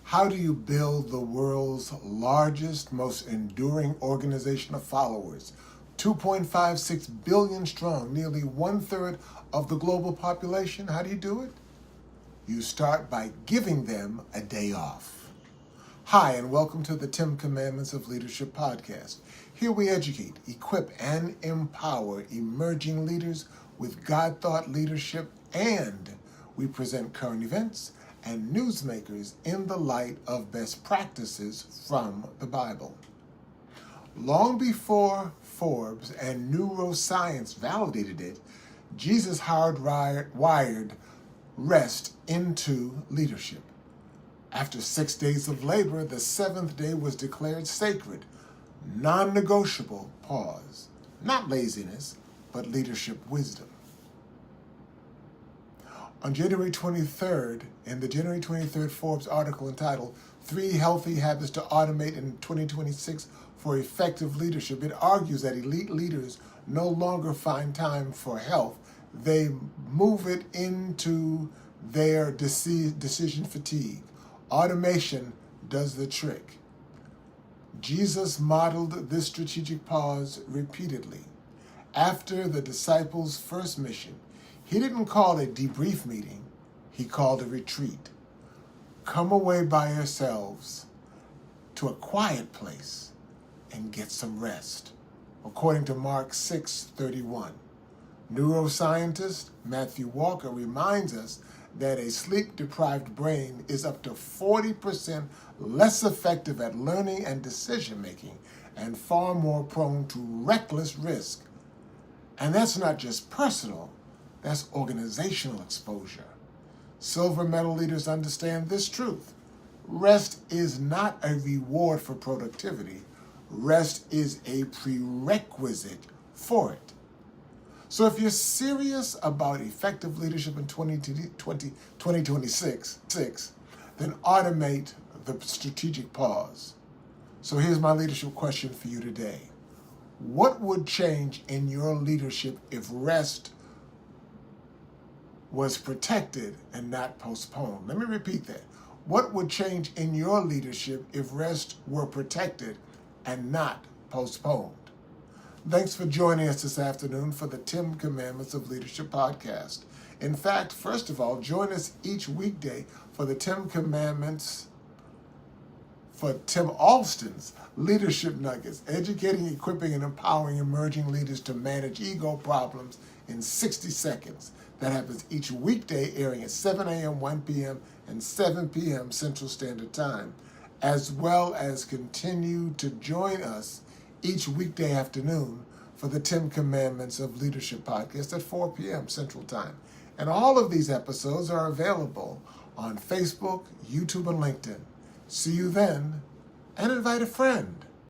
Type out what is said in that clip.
How do you build the world's largest, most enduring organization of followers? 2.56 billion strong, nearly 1/3 of the global population. How do you do it? You start by giving them a day off. Hi, and welcome to the 10 Commandments of Leadership podcast. Here we educate, equip, and empower emerging leaders with God-thought leadership, and we present current events and newsmakers in the light of best practices from the Bible. Long before Forbes and neuroscience validated it, Jesus hardwired rest into leadership. After 6 days of labor, the seventh day was declared sacred, non-negotiable pause, not laziness, but leadership wisdom. On January 23rd, in the January 23rd Forbes article entitled 3 Healthy Habits to Automate in 2026 for Effective Leadership, it argues that elite leaders no longer find time for health. They move it into their decision fatigue. Automation does the trick. Jesus modeled this strategic pause repeatedly. After the disciples' first mission, he didn't call a debrief meeting, he called a retreat. Come away by yourselves to a quiet place and get some rest, according to Mark 6:31. Neuroscientist Matthew Walker reminds us that a sleep-deprived brain is up to 40% less effective at learning and decision-making and far more prone to reckless risk. And that's not just personal, that's organizational exposure. Silver medal leaders understand this truth. Rest is not a reward for productivity. Rest is a prerequisite for it. So if you're serious about effective leadership in 2026, then automate the strategic pause. So here's my leadership question for you today. What would change in your leadership if rest was protected and not postponed? Let me repeat that. What would change in your leadership if rest were protected and not postponed? Thanks for joining us this afternoon for the 10 Commandments of Leadership podcast. In fact, first of all, join us each weekday for the 10 Commandments for Tim Alston's Leadership Nuggets, educating, equipping, and empowering emerging leaders to manage ego problems in 60 seconds. That happens each weekday, airing at 7 a.m., 1 p.m., and 7 p.m. Central Standard Time, as well as continue to join us each weekday afternoon for the 10 Commandments of Leadership podcast at 4 p.m. Central Time. And all of these episodes are available on Facebook, YouTube, and LinkedIn. See you then, and invite a friend.